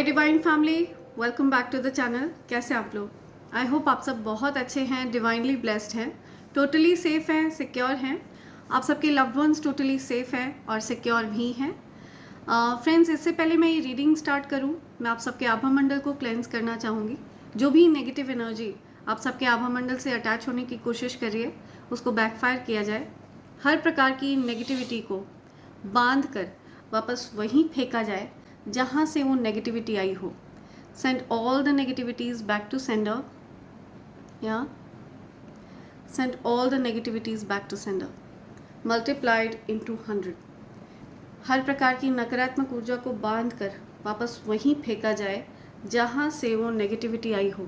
Hi divine family, welcome back to the channel. कैसे आप लोग? आई होप आप सब बहुत अच्छे हैं, डिवाइनली ब्लेस्ड हैं, टोटली सेफ हैं, सिक्योर हैं। आप सबके लव्ड वंस टोटली सेफ हैं और सिक्योर भी हैं। फ्रेंड्स, इससे पहले मैं ये रीडिंग स्टार्ट करूं, मैं आप सबके आभा मंडल को क्लेंस करना चाहूँगी। जो भी नेगेटिव एनर्जी आप सबके आभा मंडल से अटैच होने की कोशिश करिए, उसको बैकफायर किया जाए। हर प्रकार की नेगेटिविटी को बांध कर वापस वहीं फेंका जाए जहाँ से वो नेगेटिविटी आई हो। Send all the negativities back to sender, या send all the negativities back to sender multiplied into 100। हर प्रकार की नकारात्मक ऊर्जा को बांध कर वापस वहीं फेंका जाए जहाँ से वो नेगेटिविटी आई हो,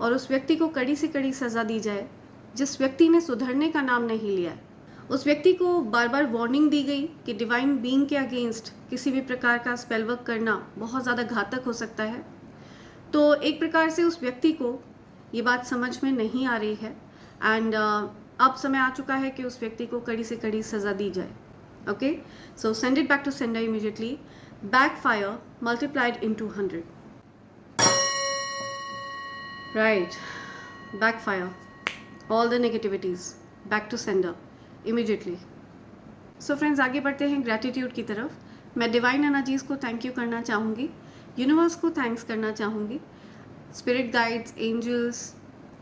और उस व्यक्ति को कड़ी से कड़ी सज़ा दी जाए जिस व्यक्ति ने सुधरने का नाम नहीं लिया है। उस व्यक्ति को बार बार वार्निंग दी गई कि डिवाइन बीइंग के अगेंस्ट किसी भी प्रकार का स्पेल वर्क करना बहुत ज़्यादा घातक हो सकता है। तो एक प्रकार से उस व्यक्ति को ये बात समझ में नहीं आ रही है, एंड अब समय आ चुका है कि उस व्यक्ति को कड़ी से कड़ी सज़ा दी जाए। Okay, so send it back to sender immediately, backfire multiplied into 100। Right, backfire all the negativities back to sender immediately. So friends, आगे बढ़ते हैं ग्रैटिट्यूड की तरफ। मैं डिवाइन एनर्जीज़ को थैंक यू करना चाहूँगी, यूनिवर्स को थैंक्स करना चाहूँगी, स्पिरिट गाइड्स, एंजल्स,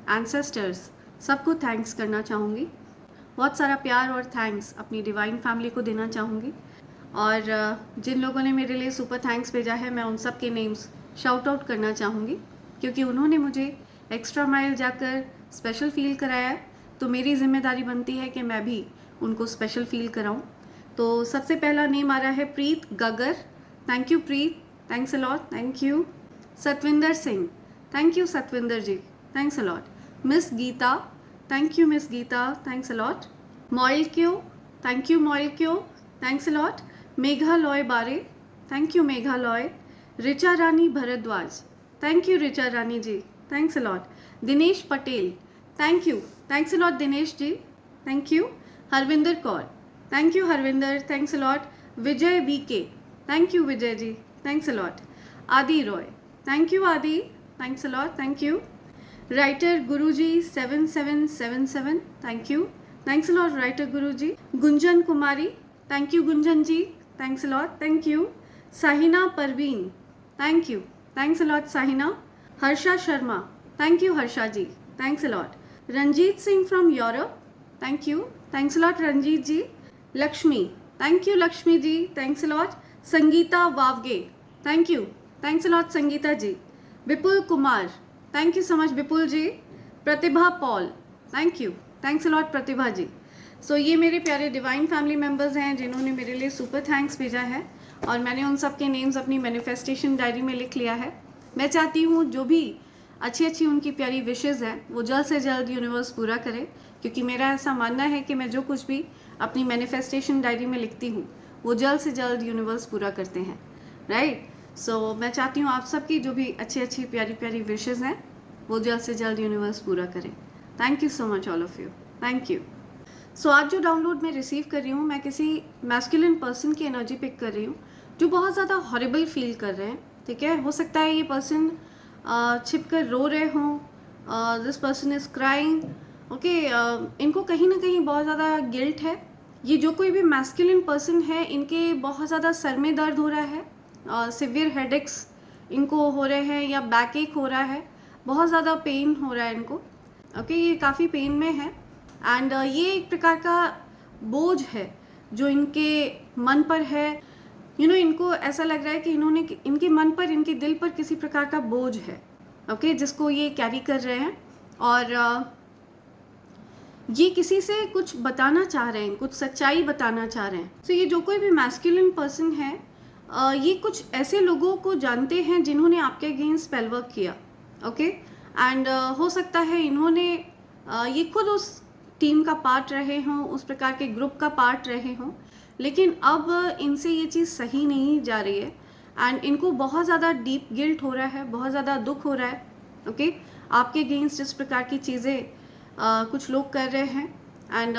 एंसेस्टर्स, सबको थैंक्स करना चाहूँगी। बहुत सारा प्यार और थैंक्स अपनी डिवाइन फैमिली को देना चाहूँगी। और जिन लोगों ने मेरे लिए सुपर थैंक्स भेजा है, मैं उन सब के नेम्स शाउट आउट करना चाहूँगी, क्योंकि उन्होंने मुझे एक्स्ट्रा माइल जाकर स्पेशल फील कराया है। तो मेरी जिम्मेदारी बनती है कि मैं भी उनको स्पेशल फील कराऊं। तो सबसे पहला नेम आ रहा है Preet Gagar. Thank you Preet, thanks a lot, thank you. Satvinder Singh, thank you Satvinder ji, thanks a lot. Miss Geeta, thank you miss Geeta, thanks a lot. Moyal Kyo, thank you Moyal Kyo, thanks a lot. Megha Loy Bare, thank you Megha Loy. Richa Rani Bhardwaj, thank you Richa Rani ji, thanks a lot. Dinesh Patel, thank you, thanks a lot Dinesh ji, thank you. Harvinder Kaur, thank you Harvinder, thanks a lot. Vijay BK, thank you Vijay ji, thanks a lot. Aadi Roy, thank you Aadi, thanks a lot, thank you. Writer Guruji 7777, thank you, thanks a lot writer Guruji. Gunjan Kumari, thank you Gunjan ji, thanks a lot, thank you. Sahina Parveen, thank you, thanks a lot Sahina. Harsha Sharma, thank you Harsha ji, thanks a lot. Ranjit Singh from Europe, thank you, thanks a lot Ranjeet ji. Lakshmi, thank you Lakshmi ji, thanks a lot. Sangeeta Wavge, thank you, thanks a lot Sangeeta ji. Vipul Kumar, thank you so much Vipul ji. Pratibha Paul, thank you, thanks a lot Pratibha ji. So ये मेरे प्यारे divine family members हैं जिन्होंने मेरे लिए super thanks भेजा है, और मैंने उन सब के नेम्स अपनी मैनिफेस्टेशन डायरी में लिख लिया है। मैं चाहती हूँ जो भी अच्छी अच्छी उनकी प्यारी विशेज़ हैं वो जल्द से जल्द यूनिवर्स पूरा करे, क्योंकि मेरा ऐसा मानना है कि मैं जो कुछ भी अपनी मैनिफेस्टेशन डायरी में लिखती हूँ वो जल्द से जल्द यूनिवर्स पूरा करते हैं। राइट, सो मैं चाहती हूँ आप सबकी जो भी अच्छी अच्छी प्यारी प्यारी विशेज़ हैं वो जल्द से जल्द यूनिवर्स पूरा करें। Thank you so much all of you, thank you. So आज जो डाउनलोड मैं रिसीव कर रही हूँ, मैं किसी मैस्कुलिन पर्सन की एनर्जी पिक कर रही हूँ जो बहुत ज़्यादा हॉरिबल फील कर रहे हैं। ठीक है, हो सकता है ये पर्सन छिप कर रो रहे हों, this person is crying. Okay, इनको कहीं ना कहीं बहुत ज़्यादा गिल्ट है। ये जो कोई भी मैस्कुलिन पर्सन है, इनके बहुत ज़्यादा सर में दर्द हो रहा है, सिवियर हेडेक्स इनको हो रहे हैं, या बैक एक हो रहा है, बहुत ज़्यादा पेन हो रहा है इनको। ओके, ये काफ़ी पेन में है, एंड ये एक प्रकार का बोझ है जो इनके मन पर है। इनको ऐसा लग रहा है कि इनके मन पर, इनके दिल पर किसी प्रकार का बोझ है, ओके, जिसको ये कैरी कर रहे हैं, और ये किसी से कुछ बताना चाह रहे हैं, कुछ सच्चाई बताना चाह रहे हैं। तो ये जो कोई भी मैस्कुलिन पर्सन है, ये कुछ ऐसे लोगों को जानते हैं जिन्होंने आपके अगेंस्ट स्पेल वर्क किया। ओके, एंड हो सकता है इन्होंने ये खुद उस टीम का पार्ट रहे हों, उस प्रकार के ग्रुप का पार्ट रहे हों, लेकिन अब इनसे ये चीज़ सही नहीं जा रही है, एंड इनको बहुत ज़्यादा डीप गिल्ट हो रहा है, बहुत ज़्यादा दुख हो रहा है। ओके, आपके अगेंस्ट जिस प्रकार की चीज़ें कुछ लोग कर रहे हैं, एंड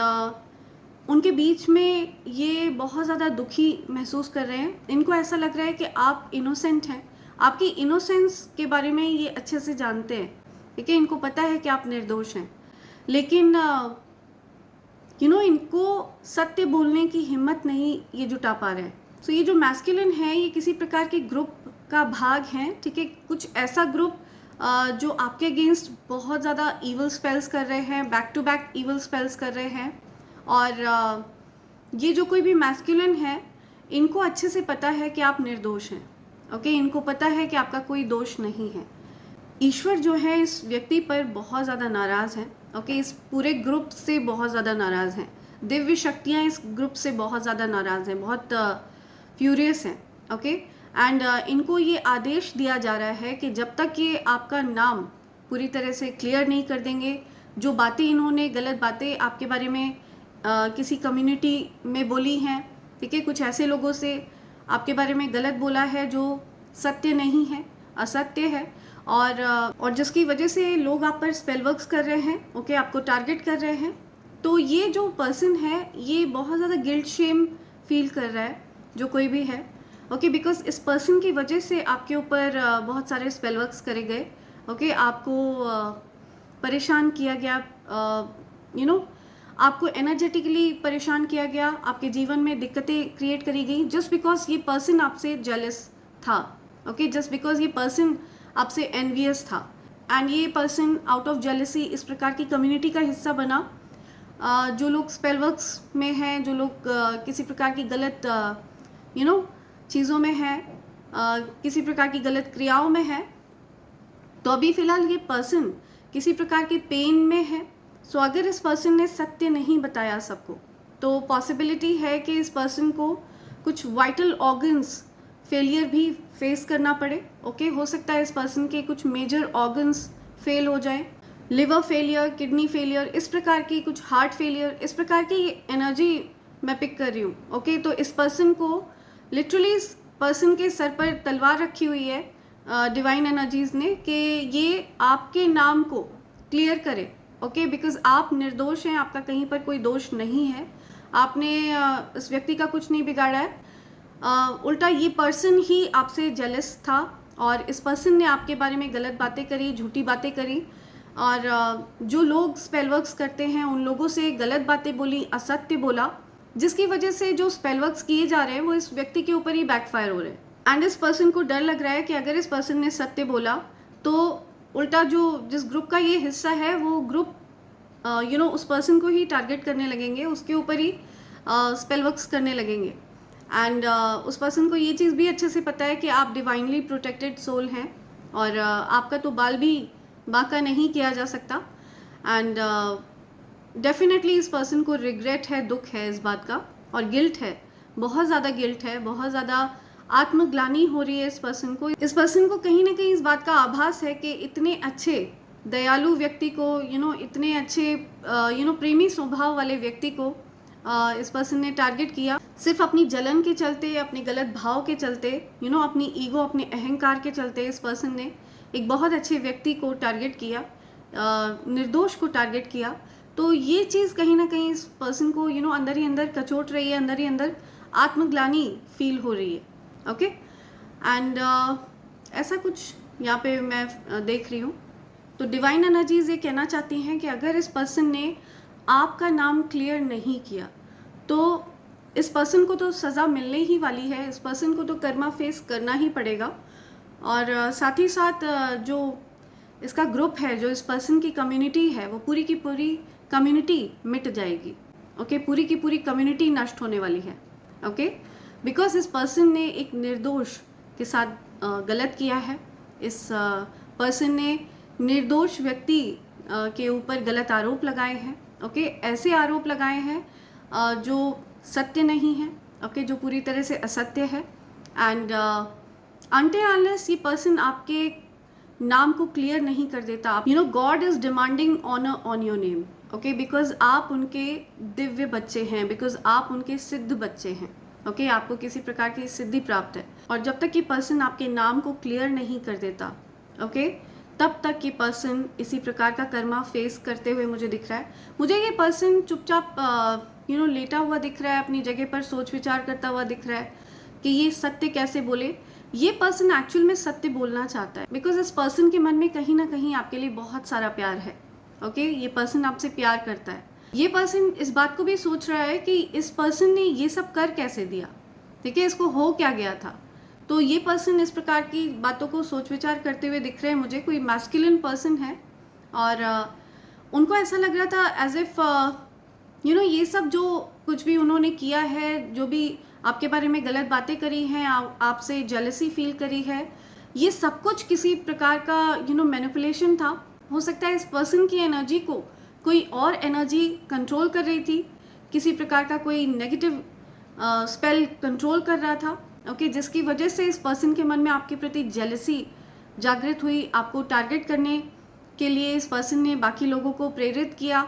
उनके बीच में ये बहुत ज़्यादा दुखी महसूस कर रहे हैं। इनको ऐसा लग रहा है कि आप इनोसेंट हैं, आपकी इनोसेंस के बारे में ये अच्छे से जानते हैं, ठीक है, इनको पता है कि आप निर्दोष हैं, लेकिन इनको सत्य बोलने की हिम्मत नहीं ये जुटा पा रहे हैं। सो ये जो मैस्कुलिन है ये किसी प्रकार के ग्रुप का भाग है, ठीक है, कुछ ऐसा ग्रुप जो आपके अगेंस्ट बहुत ज़्यादा ईवल स्पेल्स कर रहे हैं, back to back evil spells कर रहे हैं। और ये जो कोई भी मैस्कुलिन है इनको अच्छे से पता है कि आप निर्दोष हैं, ओके, इनको पता है कि आपका कोई दोष नहीं है। ईश्वर जो है इस व्यक्ति पर बहुत ज़्यादा नाराज़ हैं, ओके, इस पूरे ग्रुप से बहुत ज़्यादा नाराज़ हैं। दिव्य शक्तियाँ इस ग्रुप से बहुत ज़्यादा नाराज़ हैं, बहुत फ्यूरियस हैं, ओके। एंड इनको ये आदेश दिया जा रहा है कि जब तक ये आपका नाम पूरी तरह से क्लियर नहीं कर देंगे, जो बातें इन्होंने गलत बातें आपके बारे में किसी कम्युनिटी में बोली हैं, ठीक है, कुछ ऐसे लोगों से आपके बारे में गलत बोला है जो सत्य नहीं है, असत्य है, और जिसकी वजह से लोग आप पर स्पेल वर्क्स कर रहे हैं, ओके, आपको टारगेट कर रहे हैं। तो ये जो पर्सन है ये बहुत ज़्यादा गिल्ट शेम फील कर रहा है, जो कोई भी है, ओके, बिकॉज इस पर्सन की वजह से आपके ऊपर बहुत सारे स्पेल वर्क्स करे गए, ओके, आपको परेशान किया गया, आपको एनर्जेटिकली परेशान किया गया, आपके जीवन में दिक्कतें क्रिएट करी गई जस्ट बिकॉज ये पर्सन आपसे जेलस था, ओके, जस्ट बिकॉज ये पर्सन आपसे एनवियस था। एंड ये पर्सन आउट ऑफ जेलसी इस प्रकार की कम्युनिटी का हिस्सा बना, जो लोग स्पेल वर्क्स में हैं, जो लोग किसी प्रकार की गलत चीज़ों में है, किसी प्रकार की गलत क्रियाओं में है। तो अभी फ़िलहाल ये पर्सन किसी प्रकार के पेन में है। सो अगर इस पर्सन ने सत्य नहीं बताया सबको, तो पॉसिबिलिटी है कि इस पर्सन को कुछ वाइटल ऑर्गन्स फेलियर भी फेस करना पड़े, ओके, हो सकता है इस पर्सन के कुछ मेजर ऑर्गन्स फेल हो जाए, लिवर फेलियर, किडनी फेलियर, इस प्रकार की कुछ हार्ट फेलियर, इस प्रकार की एनर्जी मैं पिक कर रही हूँ, ओके। तो इस पर्सन को लिटरली इस पर्सन के सर पर तलवार रखी हुई है डिवाइन एनर्जीज ने कि ये आपके नाम को क्लियर करे, ओके, बिकॉज आप निर्दोष हैं, आपका कहीं पर कोई दोष नहीं है, आपने इस व्यक्ति का कुछ नहीं बिगाड़ा है, उल्टा ये पर्सन ही आपसे जेलस था और इस पर्सन ने आपके बारे में गलत बातें करी, झूठी बातें करी, और जो लोग स्पेल वर्क्स करते हैं उन लोगों से गलत बातें बोली, असत्य बोला, जिसकी वजह से जो स्पेल वर्क्स किए जा रहे हैं वो इस व्यक्ति के ऊपर ही बैकफायर हो रहे हैं। एंड इस पर्सन को डर लग रहा है कि अगर इस पर्सन ने सत्य बोला तो उल्टा जिस ग्रुप का ये हिस्सा है वो ग्रुप उस पर्सन को ही टारगेट करने लगेंगे, उसके ऊपर ही स्पेल वर्क्स करने लगेंगे। एंड उस पर्सन को ये चीज़ भी अच्छे से पता है कि आप डिवाइनली प्रोटेक्टेड सोल हैं और आपका तो बाल भी बाका नहीं किया जा सकता। एंड डेफिनेटली इस पर्सन को रिग्रेट है, दुख है इस बात का, और गिल्ट है, बहुत ज़्यादा गिल्ट है, बहुत ज़्यादा आत्मग्लानि हो रही है इस पर्सन को। इस पर्सन को कहीं ना कहीं इस बात का आभास है कि इतने अच्छे दयालु व्यक्ति को, इतने अच्छे प्रेमी स्वभाव वाले व्यक्ति को इस पर्सन ने टारगेट किया, सिर्फ अपनी जलन के चलते, अपने गलत भाव के चलते, अपनी ईगो, अपने अहंकार के चलते इस पर्सन ने एक बहुत अच्छे व्यक्ति को टारगेट किया, निर्दोष को टारगेट किया। तो ये चीज़ कहीं ना कहीं इस पर्सन को अंदर ही अंदर कचोट रही है, अंदर ही अंदर आत्मग्लानि फील हो रही है, ओके। एंड ऐसा कुछ यहाँ पे मैं देख रही हूँ। तो डिवाइन एनर्जीज ये कहना चाहती हैं कि अगर इस पर्सन ने आपका नाम क्लियर नहीं किया तो इस पर्सन को तो सज़ा मिलने ही वाली है, इस पर्सन को तो कर्मा फेस करना ही पड़ेगा। और साथ ही साथ जो इसका ग्रुप है, जो इस पर्सन की कम्युनिटी है, वो पूरी की पूरी कम्युनिटी मिट जाएगी, ओके, पूरी की पूरी कम्युनिटी नष्ट होने वाली है, ओके, बिकॉज इस पर्सन ने एक निर्दोष के साथ गलत किया है। इस पर्सन ने निर्दोष व्यक्ति के ऊपर गलत आरोप लगाए हैं, ओके, ऐसे आरोप लगाए हैं जो सत्य नहीं है, ओके, जो पूरी तरह से असत्य है। एंड अनटिल अनलेस ये पर्सन आपके नाम को क्लियर नहीं कर देता, god is demanding honour on your name, okay, because आप उनके दिव्य बच्चे हैं, बिकॉज आप उनके सिद्ध बच्चे हैं, ओके, आपको किसी प्रकार की सिद्धि प्राप्त है। और जब तक ये पर्सन आपके नाम को क्लियर नहीं कर देता, ओके, तब तक ये पर्सन इसी प्रकार का कर्मा फेस करते हुए मुझे दिख रहा है। मुझे ये पर्सन चुपचाप लेटा हुआ दिख रहा है, अपनी जगह पर सोच विचार करता हुआ दिख रहा है कि ये सत्य कैसे बोले, ये पर्सन एक्चुअल में सत्य बोलना चाहता है, बिकॉज इस पर्सन के मन में कहीं ना कहीं आपके लिए बहुत सारा प्यार है। ओके, ये पर्सन आपसे प्यार करता है। ये पर्सन इस बात को भी सोच रहा है कि इस पर्सन ने ये सब कर कैसे दिया, ठीक है, इसको हो क्या गया था। तो ये पर्सन इस प्रकार की बातों को सोच विचार करते हुए दिख रहे हैं मुझे। कोई मैस्कुलिन पर्सन है और उनको ऐसा लग रहा था एज इफ ये सब जो कुछ भी उन्होंने किया है, जो भी आपके बारे में गलत बातें करी हैं, आपसे जेलसी फील करी है, ये सब कुछ किसी प्रकार का मैनिपुलेशन था। हो सकता है इस पर्सन की एनर्जी को कोई और एनर्जी कंट्रोल कर रही थी, किसी प्रकार का कोई नेगेटिव स्पेल कंट्रोल कर रहा था। ओके, जिसकी वजह से इस पर्सन के मन में आपके प्रति जेलसी जागृत हुई। आपको टारगेट करने के लिए इस पर्सन ने बाकी लोगों को प्रेरित किया।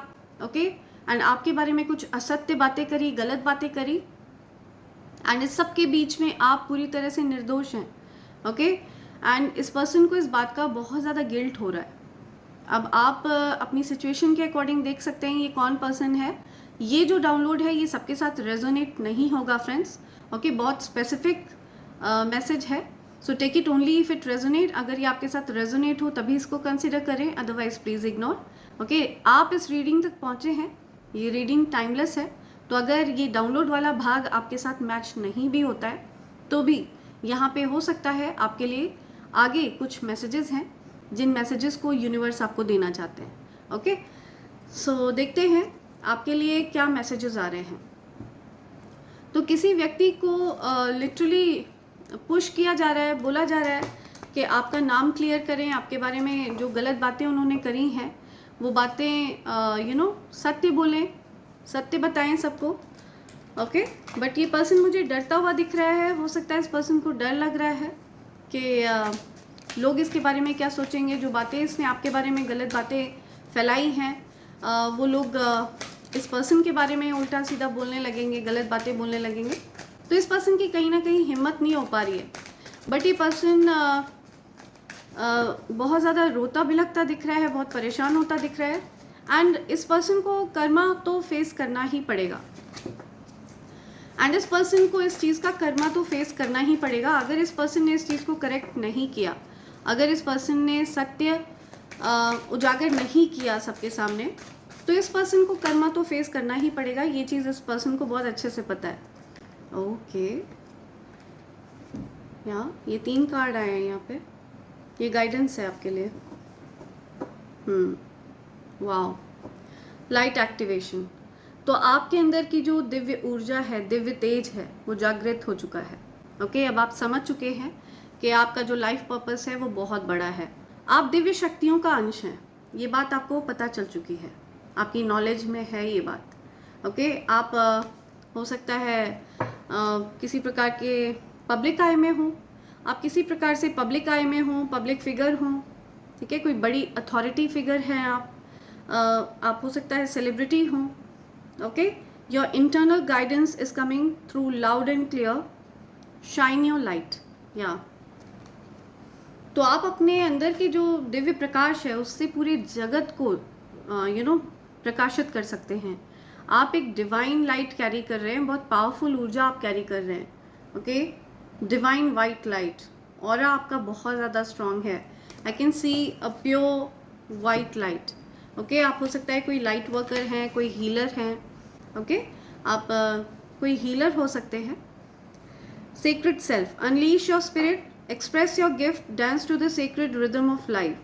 ओके, एंड आपके बारे में कुछ असत्य बातें करी, गलत बातें करी, एंड इस सब के बीच में आप पूरी तरह से निर्दोष हैं। ओके, एंड इस पर्सन को इस बात का बहुत ज़्यादा गिल्ट हो रहा है। अब आप अपनी सिचुएशन के अकॉर्डिंग देख सकते हैं ये कौन पर्सन है। ये जो डाउनलोड है ये सबके साथ रेजोनेट नहीं होगा फ्रेंड्स। ओके, बहुत स्पेसिफिक मैसेज है, so take it only if it resonate. अगर ये आपके साथ रेजोनेट हो तभी इसको कंसिडर करें, अदरवाइज प्लीज़ इग्नोर। ओके, आप इस रीडिंग तक पहुँचे हैं, ये रीडिंग टाइमलेस है, तो अगर ये डाउनलोड वाला भाग आपके साथ मैच नहीं भी होता है तो भी यहाँ पे हो सकता है आपके लिए आगे कुछ मैसेजेस हैं जिन मैसेजेस को यूनिवर्स आपको देना चाहते हैं। ओके, सो देखते हैं आपके लिए क्या मैसेजेस आ रहे हैं। तो किसी व्यक्ति को लिटरली पुश किया जा रहा है, बोला जा रहा है कि आपका नाम क्लियर करें, आपके बारे में जो गलत बातें उन्होंने करी हैं वो बातें सत्य बोलें, सत्य बताएं सबको। ओके, बट ये पर्सन मुझे डरता हुआ दिख रहा है। हो सकता है इस पर्सन को डर लग रहा है कि लोग इसके बारे में क्या सोचेंगे, जो बातें इसने आपके बारे में गलत बातें फैलाई हैं वो लोग इस पर्सन के बारे में उल्टा सीधा बोलने लगेंगे, गलत बातें बोलने लगेंगे। तो इस पर्सन की कहीं ना कहीं हिम्मत नहीं हो पा रही है। बट ये पर्सन बहुत ज़्यादा रोता बिलखता दिख रहा है, बहुत परेशान होता दिख रहा है, एंड इस पर्सन को कर्मा तो फेस करना ही पड़ेगा। एंड इस पर्सन को इस चीज़ का कर्मा तो फेस करना ही पड़ेगा। अगर इस पर्सन ने इस चीज़ को करेक्ट नहीं किया, अगर इस पर्सन ने सत्य उजागर नहीं किया सबके सामने, तो इस पर्सन को कर्मा तो फेस करना ही पड़ेगा। ये चीज़ इस पर्सन को बहुत अच्छे से पता है। ओके, ये 3 कार्ड आए हैं यहाँ पे, ये गाइडेंस है आपके लिए। Wow, light activation. तो आपके अंदर की जो दिव्य ऊर्जा है, दिव्य तेज है, वो जागृत हो चुका है। ओके, अब आप समझ चुके हैं कि आपका जो लाइफ पर्पस है वो बहुत बड़ा है। आप दिव्य शक्तियों का अंश हैं, ये बात आपको पता चल चुकी है, आपकी नॉलेज में है ये बात। ओके, आप हो सकता है किसी प्रकार के पब्लिक आई में हो, आप किसी प्रकार से पब्लिक आई में हो, पब्लिक फिगर हो, ठीक है, कोई बड़ी अथॉरिटी फिगर हैं आप हो सकता है सेलिब्रिटी हो। Okay, your internal guidance is coming through loud and clear, shine your light. तो आप अपने अंदर की जो दिव्य प्रकाश है उससे पूरे जगत को प्रकाशित कर सकते हैं। आप एक डिवाइन लाइट कैरी कर रहे हैं, बहुत पावरफुल ऊर्जा आप कैरी कर रहे हैं। Okay, divine white light, aura आपका बहुत ज़्यादा स्ट्रॉन्ग है। I can see a pure white light. Okay, आप हो सकता है कोई लाइट वर्कर हैं, कोई हीलर हैं। ओके, आप कोई हीलर हो सकते हैं। Sacred self, unleash your spirit, express your gift, dance to the sacred rhythm of life.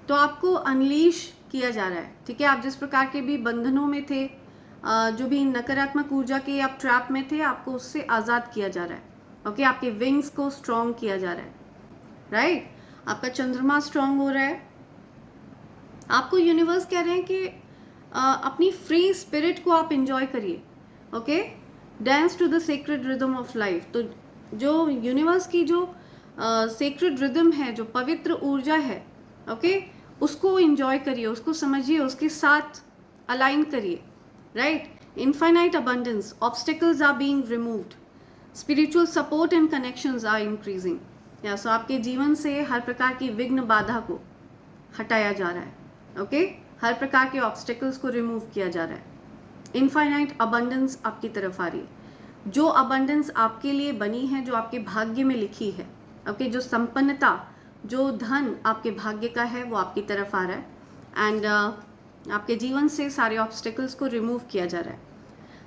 तो आपको अनलीश किया जा रहा है, ठीक है। आप जिस प्रकार के भी बंधनों में थे, जो भी नकारात्मक ऊर्जा के आप ट्रैप में थे, आपको उससे आज़ाद किया जा रहा है। ओके, आपके विंग्स को स्ट्रॉन्ग किया जा रहा है, राइट। आपका चंद्रमा स्ट्रॉन्ग हो रहा है। आपको यूनिवर्स कह रहे हैं कि अपनी फ्री स्पिरिट को आप इंजॉय करिए। Okay, dance to the sacred rhythm of life. तो जो यूनिवर्स की जो सेक्रेड रिदम है, जो पवित्र ऊर्जा है, ओके, उसको इंजॉय करिए, उसको समझिए, उसके साथ अलाइन करिए, right. Infinite abundance, obstacles are being removed, spiritual support and connections are increasing. So आपके जीवन से हर प्रकार की विघ्न बाधा को हटाया जा रहा है। ओके, हर प्रकार के ऑब्स्टिकल्स को रिमूव किया जा रहा है। इनफाइनाइट अबंडेंस आपकी तरफ आ रही है। जो अबंडेंस आपके लिए बनी है, जो आपके भाग्य में लिखी है, ओके, जो संपन्नता, जो धन आपके भाग्य का है, वो आपकी तरफ आ रहा है एंड आपके जीवन से सारे ऑब्स्टिकल्स को रिमूव किया जा रहा है।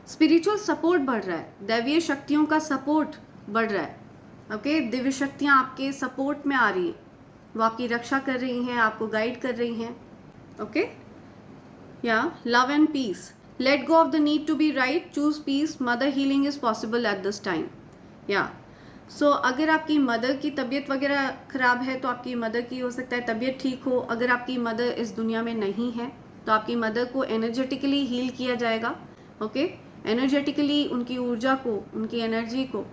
स्पिरिचुअल सपोर्ट बढ़ रहा है, दैवीय शक्तियों का सपोर्ट बढ़ रहा है, ओके, दिव्य शक्तियाँ आपके सपोर्ट में आ रही हैं, वो आपकी रक्षा कर रही हैं, आपको गाइड कर रही हैं, ओके। या love and peace, let go of the need to be right, choose peace, mother healing is possible at this time. या सो अगर आपकी मदर की तबीयत वगैरह ख़राब है तो आपकी मदर की हो सकता है तबीयत ठीक हो। अगर आपकी मदर इस दुनिया में नहीं है तो आपकी मदर को एनर्जेटिकली हील किया जाएगा, ओके, एनर्जेटिकली उनकी ऊर्जा को, उनकी एनर्जी को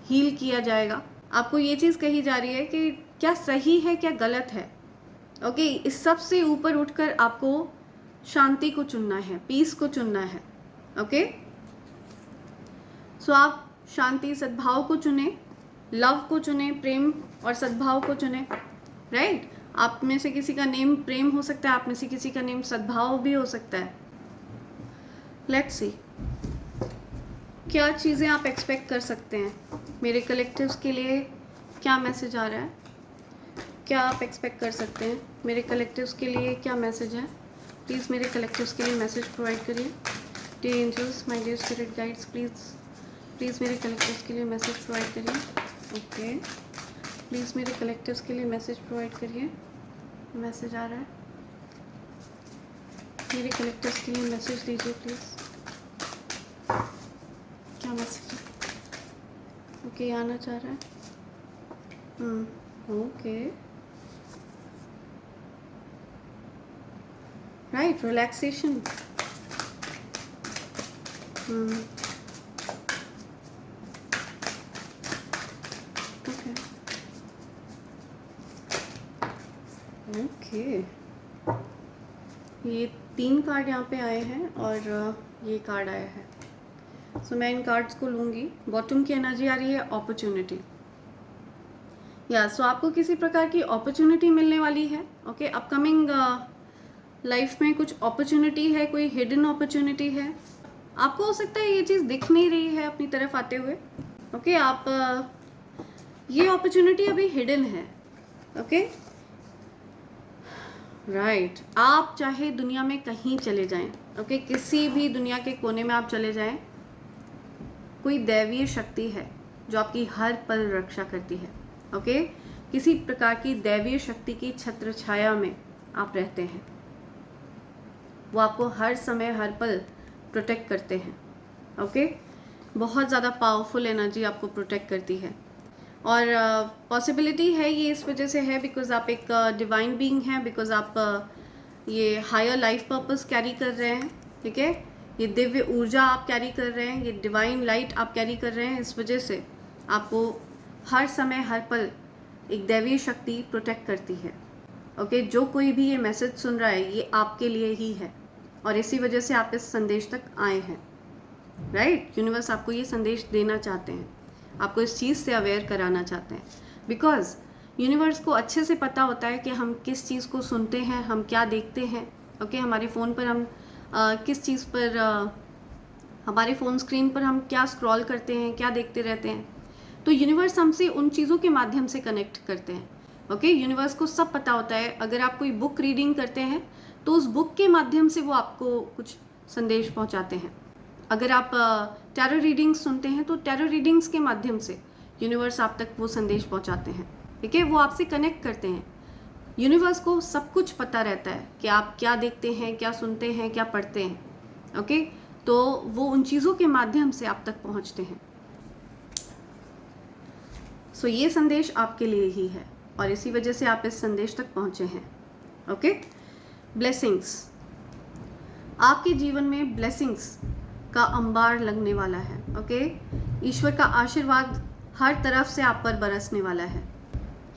हील किया जाएगा। आपको ये चीज़ कही जा रही है कि क्या सही है क्या गलत है, ओके, इस सब से ऊपर उठकर आपको शांति को चुनना है, पीस को चुनना है, ओके। सो आप शांति सद्भाव को चुने, लव को चुने, प्रेम और सद्भाव को चुने, राइट। आप में से किसी का नेम प्रेम हो सकता है, आप में से किसी का नेम सद्भाव भी हो सकता है। लेट्स सी क्या चीज़ें आप एक्सपेक्ट कर सकते हैं। मेरे कलेक्टिव्स के लिए क्या मैसेज आ रहा है, क्या आप एक्सपेक्ट कर सकते हैं, मेरे कलेक्टिव्स के लिए क्या मैसेज है। प्लीज़ मेरे कलेक्टिव्स के लिए मैसेज प्रोवाइड करिए। Dear angels, my dear spirit guides, please मेरे कलेक्टिव्स के लिए मैसेज प्रोवाइड करिए, ओके। प्लीज़ मेरे कलेक्टिव्स के लिए मैसेज प्रोवाइड करिए। मैसेज आ रहा है, मेरे कलेक्टिव्स के लिए मैसेज दीजिए प्लीज़। क्या मैसेज है, ओके, आना चाह रहा है, ओके, राइट, रिलैक्सेशन, ओके। ये 3 कार्ड यहाँ पे आए हैं और ये कार्ड आया है। सो मैं इन कार्ड्स को लूँगी। बॉटम की एनर्जी आ रही है अपॉर्चुनिटी। या सो आपको किसी प्रकार की अपॉर्चुनिटी मिलने वाली है, ओके। अपकमिंग लाइफ में कुछ अपॉर्चुनिटी है, कोई हिडन अपॉर्चुनिटी है। आपको हो सकता है ये चीज़ दिख नहीं रही है अपनी तरफ आते हुए, ओके। आप ये अपॉर्चुनिटी अभी हिडन है, ओके, राइट। आप चाहे दुनिया में कहीं चले जाएं, ओके, किसी भी दुनिया के कोने में आप चले जाएं, कोई दैवीय शक्ति है जो आपकी हर पल रक्षा करती है, ओके। किसी प्रकार की दैवीय शक्ति की छत्र छाया में आप रहते हैं, वो आपको हर समय हर पल प्रोटेक्ट करते हैं, ओके। बहुत ज़्यादा पावरफुल एनर्जी आपको प्रोटेक्ट करती है और पॉसिबिलिटी है ये इस वजह से है बिकॉज आप एक डिवाइन बीइंग हैं, बिकॉज आप ये हायर लाइफ पर्पस कैरी कर रहे हैं, ठीक है। ये दिव्य ऊर्जा आप कैरी कर रहे हैं, ये डिवाइन लाइट आप कैरी कर रहे हैं। इस वजह से आपको हर समय हर पल एक दैवीय शक्ति प्रोटेक्ट करती है, ओके। जो कोई भी ये मैसेज सुन रहा है ये आपके लिए ही है और इसी वजह से आप इस संदेश तक आए हैं, राइट। यूनिवर्स आपको ये संदेश देना चाहते हैं, आपको इस चीज़ से अवेयर कराना चाहते हैं बिकॉज यूनिवर्स को अच्छे से पता होता है कि हम किस चीज़ को सुनते हैं, हम क्या देखते हैं, ओके। हमारे फ़ोन पर हम किस चीज़ पर हमारे फ़ोन स्क्रीन पर हम क्या स्क्रॉल करते हैं, क्या देखते रहते हैं, तो यूनिवर्स हमसे उन चीज़ों के माध्यम से कनेक्ट करते हैं, ओके। यूनिवर्स को सब पता होता है। अगर आप कोई बुक रीडिंग करते हैं तो उस बुक के माध्यम से वो आपको कुछ संदेश पहुंचाते हैं। अगर आप टैरो रीडिंग्स सुनते हैं तो टैरो रीडिंग्स के माध्यम से यूनिवर्स आप तक वो संदेश पहुंचाते हैं, ठीक है। वो आपसे कनेक्ट करते हैं। यूनिवर्स को सब कुछ पता रहता है कि आप क्या देखते हैं, क्या सुनते हैं, क्या पढ़ते हैं, ओके। तो वो उन चीज़ों के माध्यम से आप तक पहुंचते हैं। सो ये संदेश आपके लिए ही है और इसी वजह से आप इस संदेश तक पहुंचे हैं, ओके। ब्लेसिंग्स, आपके जीवन में ब्लेसिंग्स का अंबार लगने वाला है, ओके। ईश्वर का आशीर्वाद हर तरफ से आप पर बरसने वाला है।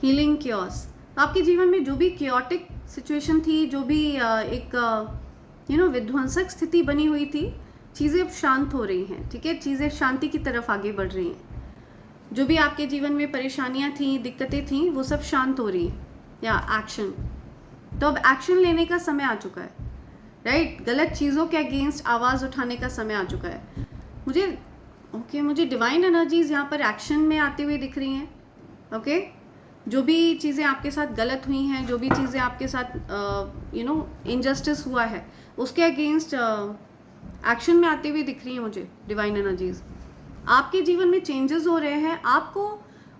हीलिंग क्योर्स, आपके जीवन में जो भी क्योटिक सिचुएशन थी, जो भी एक विध्वंसक स्थिति बनी हुई थी, चीज़ें अब शांत हो रही हैं, ठीक है। चीज़ें शांति की तरफ आगे बढ़ रही हैं। जो भी आपके जीवन में परेशानियां थी, दिक्कतें थी, वो सब शांत हो रही हैं। या एक्शन, तो अब एक्शन लेने का समय आ चुका है, राइट। गलत चीज़ों के अगेंस्ट आवाज़ उठाने का समय आ चुका है। मुझे ओके, मुझे डिवाइन एनर्जीज यहाँ पर एक्शन में आते हुए दिख रही हैं. ओके, जो भी चीज़ें आपके साथ गलत हुई हैं, जो भी चीज़ें आपके साथ इनजस्टिस हुआ है, उसके अगेंस्ट एक्शन में आते हुए दिख रही हैं मुझे डिवाइन एनर्जीज. आपके जीवन में चेंजेस हो रहे हैं, आपको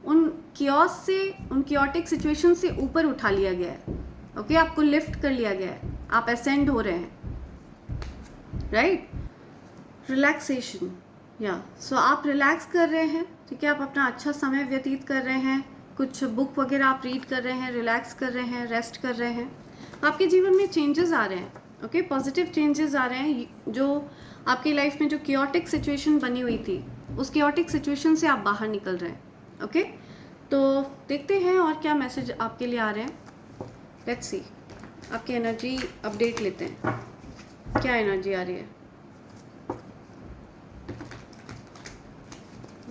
उन कियोस से, उन कियोटिक सिचुएशन से ऊपर उठा लिया गया है. ओके, आपको लिफ्ट कर लिया गया है, आप असेंड हो रहे हैं. Right, relaxation. या सो आप रिलैक्स कर रहे हैं. ठीक है, आप अपना अच्छा समय व्यतीत कर रहे हैं, कुछ बुक वगैरह आप रीड कर रहे हैं, रिलैक्स कर रहे हैं, रेस्ट कर रहे हैं. आपके जीवन में चेंजेस आ रहे हैं. ओके, पॉजिटिव चेंजेस आ रहे हैं. जो आपकी लाइफ में जो कियोटिक सिचुएशन बनी हुई थी, उस कियोटिक सिचुएशन से आप बाहर निकल रहे हैं. ओके, तो देखते हैं और क्या मैसेज आपके लिए आ रहे हैं. लेट्स सी, आपकी एनर्जी अपडेट लेते हैं. क्या एनर्जी आ रही है.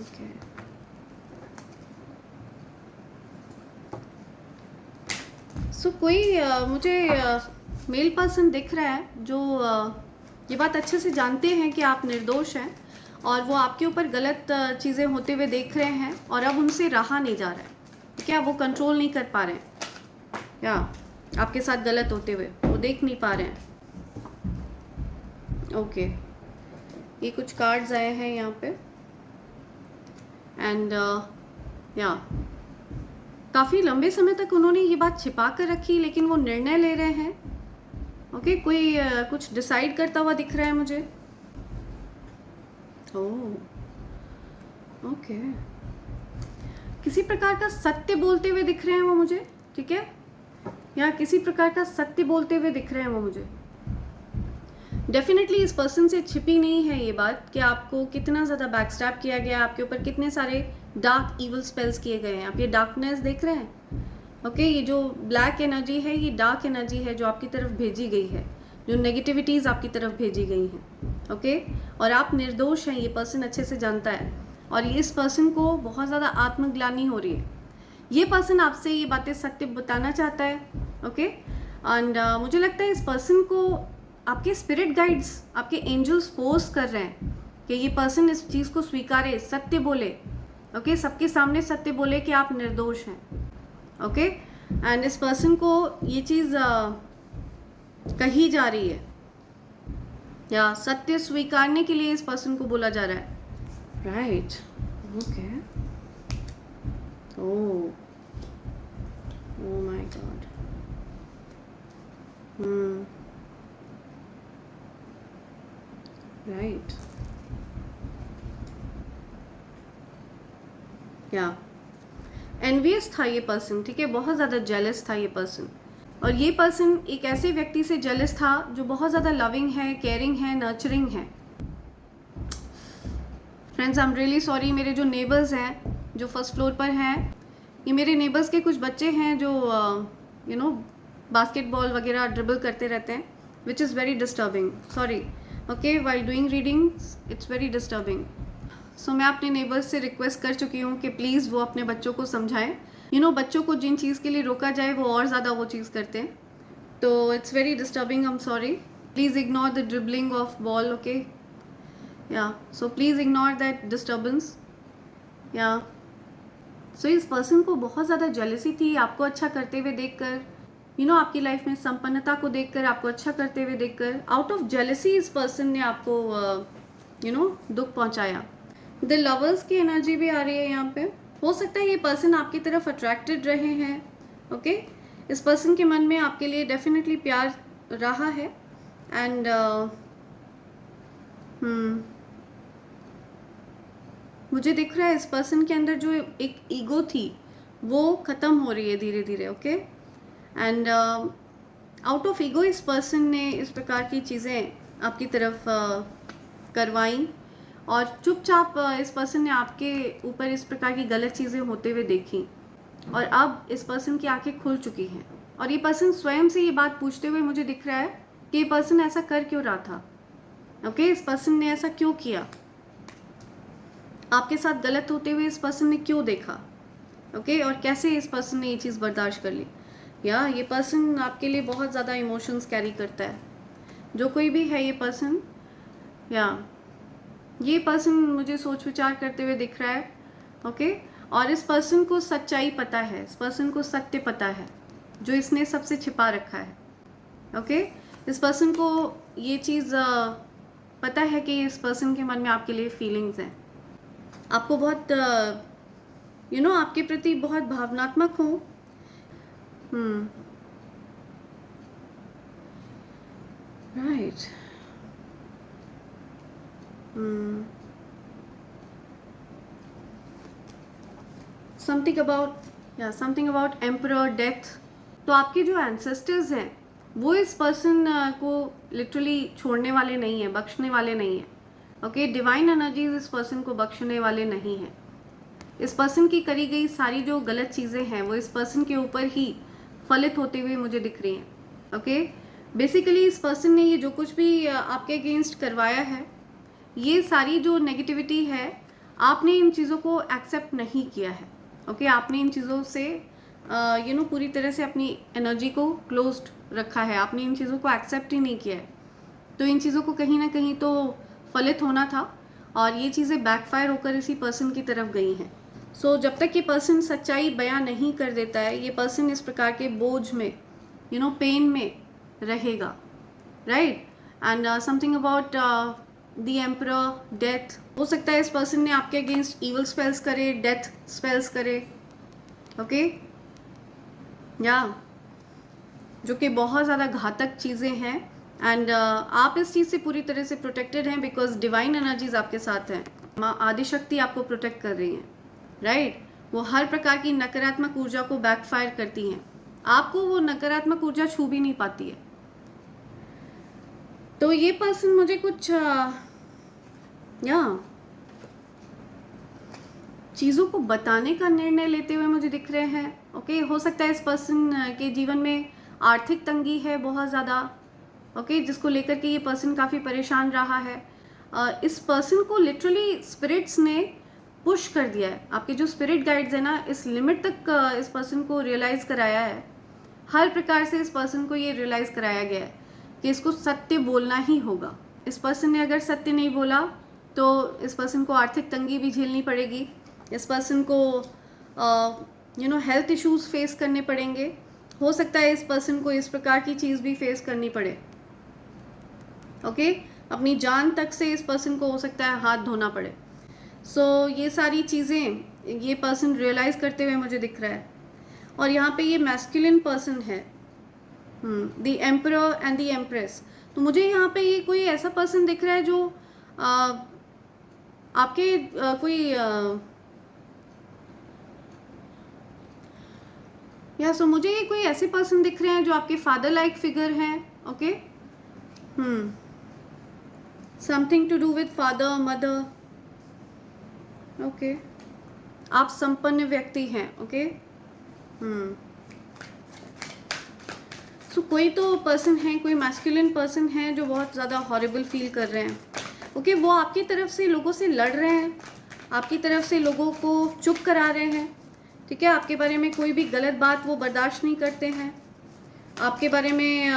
ओके, सो कोई मुझे मेल पर्सन दिख रहा है जो ये बात अच्छे से जानते हैं कि आप निर्दोष हैं, और वो आपके ऊपर गलत चीज़ें होते हुए देख रहे हैं, और अब उनसे रहा नहीं जा रहा है. ठीक है, वो कंट्रोल नहीं कर पा रहे हैं, या आपके साथ गलत होते हुए वो देख नहीं पा रहे हैं. ओके, ये कुछ कार्ड्स आए हैं यहाँ पे, एंड या काफ़ी लंबे समय तक उन्होंने ये बात छिपा कर रखी, लेकिन वो निर्णय ले रहे हैं. ओके, कोई कुछ डिसाइड करता हुआ दिख रहा है मुझे. ओह, ओके, किसी प्रकार का सत्य बोलते हुए दिख रहे हैं वो मुझे. ठीक है, या किसी प्रकार का सत्य बोलते हुए दिख रहे हैं वो मुझे. डेफिनेटली इस पर्सन से छिपी नहीं है ये बात कि आपको कितना ज़्यादा बैकस्टैप किया गया, आपके ऊपर कितने सारे डार्क इवल स्पेल्स किए गए हैं. आप ये डार्कनेस देख रहे हैं. ओके, ये जो ब्लैक एनर्जी है, ये डार्क एनर्जी है जो आपकी तरफ भेजी गई है, जो नेगेटिविटीज़ आपकी तरफ भेजी गई हैं. ओके, और आप निर्दोष हैं, ये पर्सन अच्छे से जानता है, और इस पर्सन को बहुत ज़्यादा आत्मग्लानि हो रही है. ये पर्सन आपसे ये बातें सत्य बताना चाहता है. ओके, एंड मुझे लगता है इस पर्सन को आपके स्पिरिट गाइड्स, आपके एंजल्स फोर्स कर रहे हैं कि ये पर्सन इस चीज़ को स्वीकारे, सत्य बोले. ओके, सबके सामने सत्य बोले कि आप निर्दोष हैं. ओके, एंड इस पर्सन को ये चीज़ कही जा रही है, या सत्य स्वीकारने के लिए इस पर्सन को बोला जा रहा है. Right, okay, oh my God. Right, या एनवियस था ये पर्सन. ठीक है, बहुत ज़्यादा जेलस था ये पर्सन, और ये पर्सन एक ऐसे व्यक्ति से जेलस था जो बहुत ज़्यादा लविंग है, केयरिंग है, नर्चरिंग है. Friends, I am really sorry. मेरे जो नेबर्स हैं जो फर्स्ट फ्लोर पर हैं, ये मेरे नेबर्स के कुछ बच्चे हैं जो बास्केटबॉल वगैरह ड्रिबल करते रहते हैं, which is very disturbing. Sorry. Okay, while doing readings it's very disturbing. So मैं अपने नेबर्स से रिक्वेस्ट कर चुकी हूँ कि प्लीज़ वो अपने बच्चों को समझाएं. बच्चों को जिन चीज़ के लिए रोका जाए वो और ज़्यादा वो चीज़ करते हैं. तो it's very disturbing. I am sorry. Please ignore the dribbling of ball. Okay, yeah so please ignore that disturbance. Yeah so इस पर्सन को बहुत ज़्यादा जेलसी थी आपको अच्छा करते हुए देखकर, आपकी लाइफ में संपन्नता को देखकर, आपको अच्छा करते हुए देखकर. आउट ऑफ जेलसी इस पर्सन ने आपको दुख पहुंचाया. द लवर्स की एनर्जी भी आ रही है यहाँ पे. हो सकता है ये पर्सन आपकी तरफ अट्रैक्टेड रहे हैं. ओके, इस पर्सन के मन में आपके लिए डेफिनेटली प्यार रहा है. एंड मुझे दिख रहा है इस पर्सन के अंदर जो एक ईगो थी वो ख़त्म हो रही है धीरे धीरे. Okay, and out of ego इस पर्सन ने इस प्रकार की चीज़ें आपकी तरफ करवाई, और चुपचाप इस पर्सन ने आपके ऊपर इस प्रकार की गलत चीज़ें होते हुए देखी, और अब इस पर्सन की आंखें खुल चुकी हैं. और ये पर्सन स्वयं से ये बात पूछते हुए मुझे दिख रहा है कि ये पर्सन ऐसा कर क्यों रहा था. ओके, इस पर्सन ने ऐसा क्यों किया, आपके साथ गलत होते हुए इस पर्सन ने क्यों देखा. ओके, और कैसे इस पर्सन ने ये चीज़ बर्दाश्त कर ली. या ये पर्सन आपके लिए बहुत ज़्यादा इमोशंस कैरी करता है. जो कोई भी है ये पर्सन, या ये पर्सन मुझे सोच विचार करते हुए दिख रहा है, ओके। और इस पर्सन को सच्चाई पता है, इस पर्सन को सत्य पता है जो इसने सबसे छिपा रखा है, ओके। इस पर्सन को ये चीज़ पता है कि इस पर्सन के मन में आपके लिए फीलिंग्स हैं, आपको बहुत आपके प्रति बहुत भावनात्मक हो। Right. Something about emperor death. तो आपके जो एंसेस्टर्स हैं वो इस पर्सन को लिटरली छोड़ने वाले नहीं हैं, बख्शने वाले नहीं हैं, ओके। डिवाइन एनर्जीज इस पर्सन को बख्शने वाले नहीं हैं। इस पर्सन की करी गई सारी जो गलत चीज़ें हैं वो इस पर्सन के ऊपर ही फलित होते हुए मुझे दिख रही हैं, ओके। बेसिकली इस पर्सन ने ये जो कुछ भी आपके अगेंस्ट करवाया है, ये सारी जो नेगेटिविटी है, आपने इन चीज़ों को एक्सेप्ट नहीं किया है, ओके। आपने इन चीज़ों से पूरी तरह से अपनी एनर्जी को क्लोज्ड रखा है, आपने इन चीज़ों को एक्सेप्ट ही नहीं किया है। तो इन चीज़ों को कहीं ना कहीं तो फलित होना था और ये चीज़ें बैकफायर होकर इसी पर्सन की तरफ गई हैं। सो जब तक ये पर्सन सच्चाई बयां नहीं कर देता है, ये पर्सन इस प्रकार के बोझ में पेन में रहेगा, right. And something about the emperor death. हो सकता है इस पर्सन ने आपके अगेंस्ट इवल स्पेल्स करे, डेथ स्पेल्स करे, ओके, या जो कि बहुत ज़्यादा घातक चीज़ें हैं। एंड आप इस चीज़ से पूरी तरह से प्रोटेक्टेड हैं बिकॉज डिवाइन एनर्जीज आपके साथ हैं, माँ आदिशक्ति आपको प्रोटेक्ट कर रही हैं, राइट। वो हर प्रकार की नकारात्मक ऊर्जा को बैकफायर करती हैं, आपको वो नकारात्मक ऊर्जा छू भी नहीं पाती है। तो ये पर्सन मुझे कुछ चीज़ों को बताने का निर्णय लेते हुए मुझे दिख रहे हैं, ओके। हो सकता है इस पर्सन के जीवन में आर्थिक तंगी है बहुत ज़्यादा, ओके, जिसको लेकर के ये पर्सन काफ़ी परेशान रहा है। इस पर्सन को लिटरली स्पिरिट्स ने पुश कर दिया है, आपके जो स्पिरिट गाइड्स है ना, इस लिमिट तक इस पर्सन को रियलाइज़ कराया है। हर प्रकार से इस पर्सन को ये रियलाइज़ कराया गया है कि इसको सत्य बोलना ही होगा। इस पर्सन ने अगर सत्य नहीं बोला तो इस पर्सन को आर्थिक तंगी भी झेलनी पड़ेगी, इस पर्सन को हेल्थ इश्यूज फेस करने पड़ेंगे। हो सकता है इस पर्सन को इस प्रकार की चीज़ भी फेस करनी पड़े, ओके। अपनी जान तक से इस पर्सन को हो सकता है हाथ धोना पड़े। सो ये सारी चीज़ें ये पर्सन रियलाइज़ करते हुए मुझे दिख रहा है। और यहाँ पे ये मैस्कुलिन पर्सन है, the emperor and the empress. तो मुझे यहाँ पे ये कोई ऐसा पर्सन दिख रहा है जो आपके सो मुझे ये कोई ऐसे पर्सन दिख रहे हैं जो आपके फादर लाइक फिगर हैं, okay. Something to do with father mother, okay. आप संपन्न व्यक्ति हैं, ओके। सो कोई तो पर्सन है, कोई मैस्कुलिन पर्सन है जो बहुत ज़्यादा हॉरिबल फील कर रहे हैं, ओके। वो आपकी तरफ से लोगों से लड़ रहे हैं, आपकी तरफ से लोगों को चुप करा रहे हैं, ठीक है। आपके बारे में कोई भी गलत बात वो बर्दाश्त नहीं करते हैं। आपके बारे में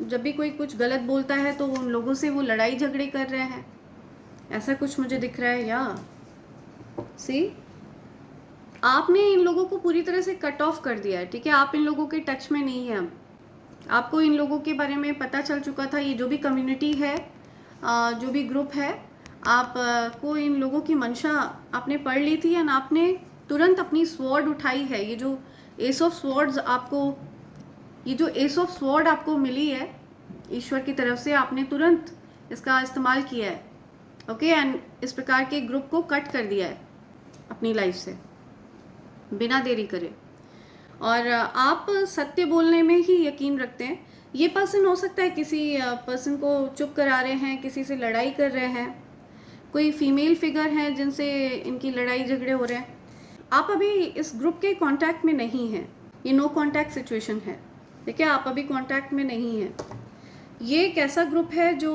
जब भी कोई कुछ गलत बोलता है तो उन लोगों से वो लड़ाई झगड़े कर रहे हैं, ऐसा कुछ मुझे दिख रहा है। या सी आपने इन लोगों को पूरी तरह से कट ऑफ कर दिया है, ठीक है। आप इन लोगों के टच में नहीं है। अब आपको इन लोगों के बारे में पता चल चुका था। ये जो भी कम्युनिटी है, जो भी ग्रुप है, आप को इन लोगों की मंशा आपने पढ़ ली थी एंड आपने तुरंत अपनी स्वॉर्ड उठाई है। ये जो एस ऑफ स्वॉर्ड्स आपको मिली है ईश्वर की तरफ से, आपने तुरंत इसका इस्तेमाल किया है, ओके। एंड इस प्रकार के ग्रुप को कट कर दिया है अपनी लाइफ से बिना देरी करे। और आप सत्य बोलने में ही यकीन रखते हैं। ये पर्सन हो सकता है किसी पर्सन को चुप करा रहे हैं, किसी से लड़ाई कर रहे हैं, कोई फीमेल फिगर है जिनसे इनकी लड़ाई झगड़े हो रहे हैं। आप अभी इस ग्रुप के कांटेक्ट में नहीं हैं, ये नो कांटेक्ट सिचुएशन है, ठीक है। आप अभी कांटेक्ट में नहीं हैं। ये एक ऐसा ग्रुप है जो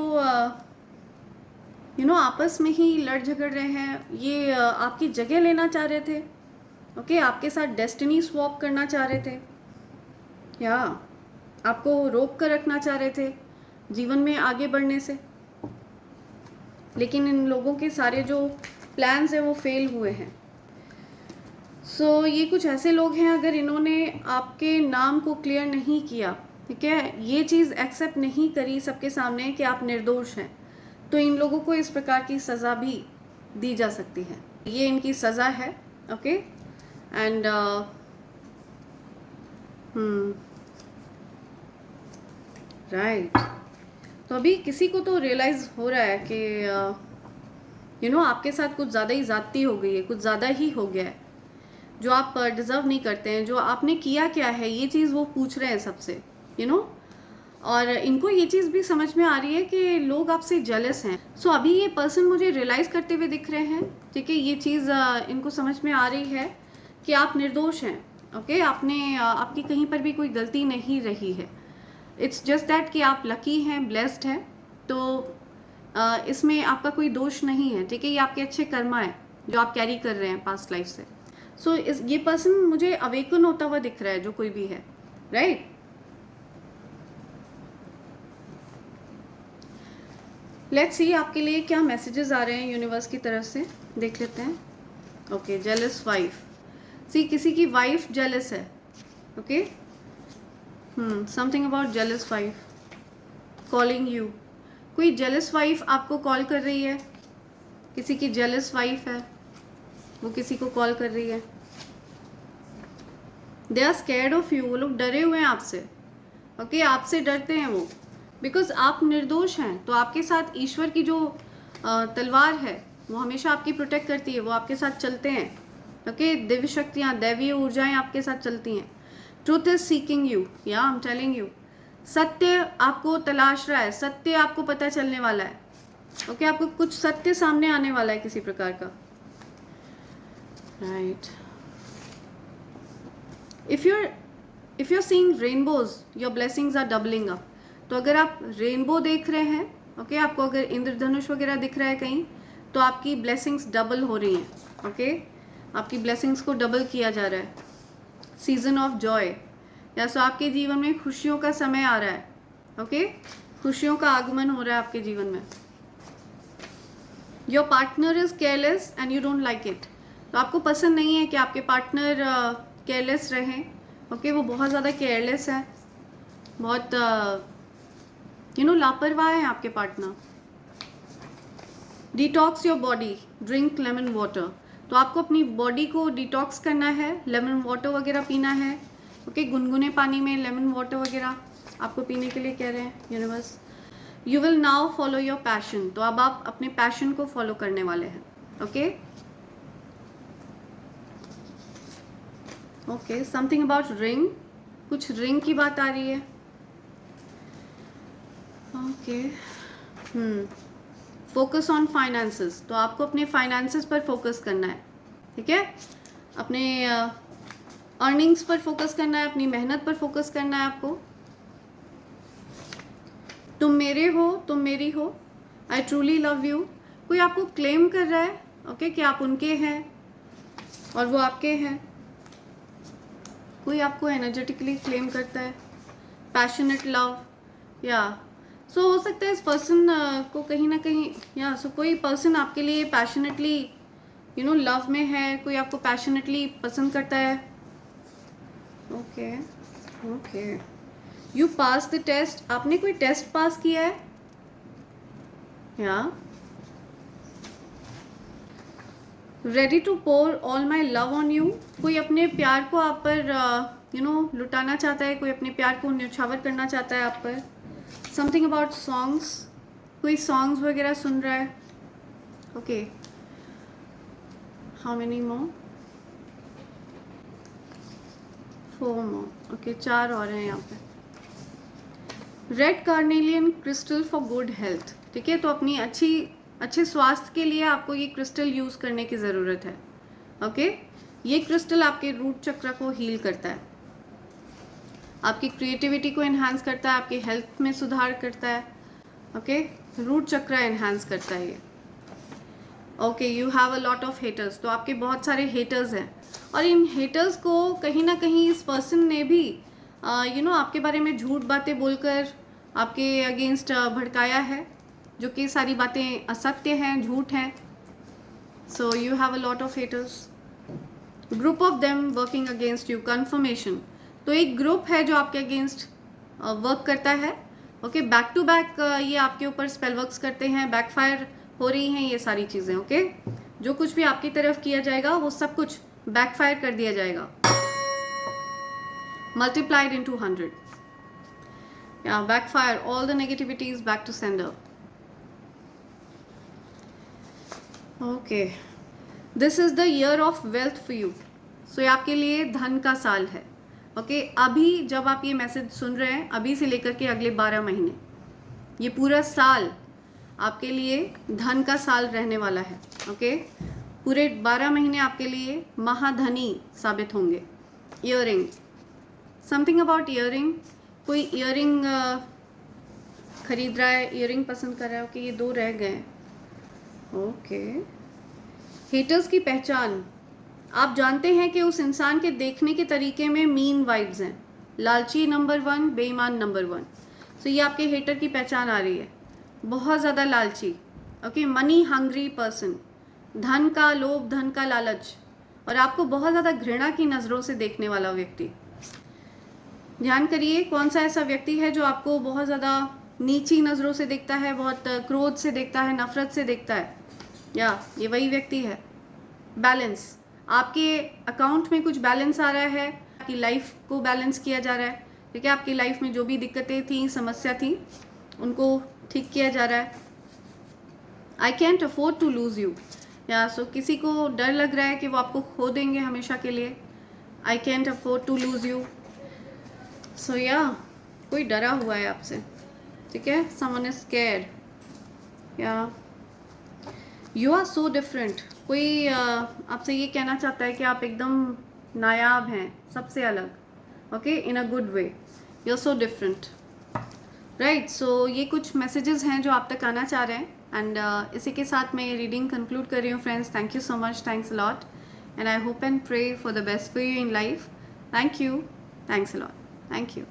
आपस में ही लड़ झगड़ रहे हैं। ये आपकी जगह लेना चाह रहे थे, ओके। आपके साथ डेस्टिनी स्वैप करना चाह रहे थे, या आपको रोक कर रखना चाह रहे थे जीवन में आगे बढ़ने से। लेकिन इन लोगों के सारे जो प्लान्स हैं वो फेल हुए हैं। सो ये कुछ ऐसे लोग हैं, अगर इन्होंने आपके नाम को क्लियर नहीं किया, ठीक है, ये चीज़ एक्सेप्ट नहीं करी सबके सामने कि आप निर्दोष हैं, तो इन लोगों को इस प्रकार की सज़ा भी दी जा सकती है। ये इनकी सज़ा है। Okay, and right. तो अभी किसी को तो रियलाइज़ हो रहा है कि आपके साथ कुछ ज़्यादा ही ज़्यादती हो गई है, कुछ ज़्यादा ही हो गया है, जो आप डिज़र्व नहीं करते हैं। जो आपने किया क्या है, ये चीज़ वो पूछ रहे हैं सबसे, और इनको ये चीज़ भी समझ में आ रही है कि लोग आपसे जेलस हैं। सो अभी ये पर्सन मुझे रियलाइज़ करते हुए दिख रहे हैं, ठीक है, ये चीज़ इनको समझ में आ रही है कि आप निर्दोष हैं। ओके, आपकी कहीं पर भी कोई गलती नहीं रही है। इट्स जस्ट दैट कि आप लकी हैं, ब्लेस्ड हैं, तो इसमें आपका कोई दोष नहीं है, ठीक है। ये आपके अच्छे कर्मा है जो आप कैरी कर रहे हैं पास्ट लाइफ से। सो ये पर्सन मुझे अवेकन होता हुआ दिख रहा है, जो कोई भी है, राइट। लेट्स सी आपके लिए क्या मैसेजेस आ रहे हैं यूनिवर्स की तरफ से, देख लेते हैं। Okay, jealous wife. सी किसी की वाइफ जेलस है। Okay, something about jealous wife calling you. कोई जेलस वाइफ आपको कॉल कर रही है, किसी की जेलस वाइफ है, वो किसी को कॉल कर रही है। They are scared of you, वो लोग डरे हुए हैं आपसे। ओके, आपसे डरते हैं वो, बिकॉज आप निर्दोष हैं। तो आपके साथ ईश्वर की जो तलवार है वो हमेशा आपकी प्रोटेक्ट करती है, वो आपके साथ चलते हैं। ओके, दिव्य शक्तियाँ, दैवीय ऊर्जाएं आपके साथ चलती हैं। ट्रूथ इज सीकिंग यू, या आई एम टेलिंग यू, सत्य आपको तलाश रहा है, सत्य आपको पता चलने वाला है। ओके, आपको कुछ सत्य सामने आने वाला है किसी प्रकार का, right. If you're seeing rainbows, your blessings are doubling up। तो अगर आप रेनबो देख रहे हैं, ओके, आपको अगर इंद्रधनुष वगैरह दिख रहा है कहीं, तो आपकी ब्लेसिंग्स डबल हो रही हैं। ओके, आपकी ब्लेसिंग्स को डबल किया जा रहा है। सीजन ऑफ जॉय, या सो आपके जीवन में खुशियों का समय आ रहा है। ओके, खुशियों का आगमन हो रहा है आपके जीवन में। Your partner is careless and you don't like it. तो आपको पसंद नहीं है कि आपके पार्टनर केयरलेस रहें। ओके, वो बहुत ज़्यादा केयरलेस है, बहुत लापरवाह है आपके partner. Detox your body, drink lemon water. तो आपको अपनी बॉडी को डिटॉक्स करना है, लेमन वाटर वगैरह पीना है। ओके, गुनगुने पानी में लेमन वाटर वगैरह आपको पीने के लिए कह रहे हैं universe. You will now follow your passion. तो अब आप अपने पैशन को फॉलो करने वाले हैं। Okay, okay, something about ring, कुछ रिंग की बात आ रही है। Okay, focus on finances. तो आपको अपने फाइनेंसेस पर फोकस करना है, ठीक है, अपने अर्निंग्स पर फोकस करना है, अपनी मेहनत पर फोकस करना है आपको। तुम मेरे हो, तुम मेरी हो, आई ट्रूली लव यू। कोई आपको क्लेम कर रहा है, ओके, कि आप उनके हैं और वो आपके हैं। कोई आपको एनर्जेटिकली क्लेम करता है, पैशनेट लव, या सो हो सकता है इस पर्सन को कहीं ना कहीं, या सो कोई पर्सन आपके लिए पैशनेटली लव में है, कोई आपको पैशनेटली पसंद करता है। Okay, okay, you pass the test. आपने कोई टेस्ट पास किया है, या ready to pour all my love on you. कोई अपने प्यार को आप पर लुटाना चाहता है, कोई अपने प्यार को न्यौछावर करना चाहता है आप पर। समथिंग अबाउट सॉन्ग्स, कोई सॉन्ग्स वगैरह सुन रहा है। Okay, how many more, 4 more. Okay, 4 और हैं यहाँ पे। Red carnelian crystal for good health, ठीक है। तो अपनी अच्छे स्वास्थ्य के लिए आपको ये क्रिस्टल यूज़ करने की ज़रूरत है। ओके, ये क्रिस्टल आपके रूट चक्र को हील करता है, आपकी क्रिएटिविटी को एनहांस करता है, आपकी हेल्थ में सुधार करता है। ओके, रूट चक्र एनहांस करता है ये। Okay, you have a lot of haters. तो आपके बहुत सारे हेटर्स हैं, और इन हेटर्स को कहीं ना कहीं इस पर्सन ने भी आपके बारे में झूठ बातें बोलकर आपके अगेंस्ट भड़काया है। जो कि सारी बातें असत्य हैं, झूठ हैं. So you have a lot of haters. Group of them working against you. Confirmation. तो एक ग्रुप है जो आपके अगेंस्ट वर्क करता है. ओके, बैक टू बैक ये आपके ऊपर स्पेल वर्क्स करते हैं, बैकफायर हो रही हैं ये सारी चीज़ें. ओके, जो कुछ भी आपकी तरफ किया जाएगा वो सब कुछ बैकफायर कर दिया जाएगा. Multiplied into 100. या backfire all the negativities back to sender. Okay, this is the year of wealth for you. So ये आपके लिए धन का साल है. ओके, अभी जब आप ये मैसेज सुन रहे हैं, अभी से लेकर के अगले 12 महीने, ये पूरा साल आपके लिए धन का साल रहने वाला है. ओके, पूरे 12 महीने आपके लिए महाधनी साबित होंगे. Earring, something about earring. कोई ईयरिंग खरीद रहा है, ईयरिंग पसंद कर रहा है. ओके, ये 2 रह गए. ओके, हेटर्स की पहचान. आप जानते हैं कि उस इंसान के देखने के तरीके में मीन वाइब्स हैं. लालची नंबर 1, बेईमान नंबर 1. सो ये आपके हेटर की पहचान आ रही है. बहुत ज़्यादा लालची. Okay, money hungry person. धन का लोभ, धन का लालच, और आपको बहुत ज़्यादा घृणा की नज़रों से देखने वाला व्यक्ति. ध्यान करिए कौन सा ऐसा व्यक्ति है जो आपको बहुत ज़्यादा नीची नज़रों से देखता है, बहुत क्रोध से देखता है, नफरत से देखता है. या ये वही व्यक्ति है. बैलेंस. आपके अकाउंट में कुछ बैलेंस आ रहा है, आपकी लाइफ को बैलेंस किया जा रहा है. ठीक है, आपकी लाइफ में जो भी दिक्कतें थी, समस्या थी, उनको ठीक किया जा रहा है. I can't afford to lose you. या सो किसी को डर लग रहा है कि वो आपको खो देंगे हमेशा के लिए. I can't afford to lose you. So या कोई डरा हुआ है आपसे. ठीक है, समवन इज स्कैर्ड. या यू आर सो डिफरेंट. कोई आपसे ये कहना चाहता है कि आप एकदम नायाब हैं, सबसे अलग. Okay, in a good way. You are so different. Right. So ये कुछ मैसेजेस हैं जो आप तक आना चाह रहे हैं. एंड इसी के साथ मैं ये रीडिंग कंक्लूड कर रही हूँ friends. Thank you so much. Thanks a lot. And I hope and pray for the best for you in life. Thank you. Thanks a lot. Thank you.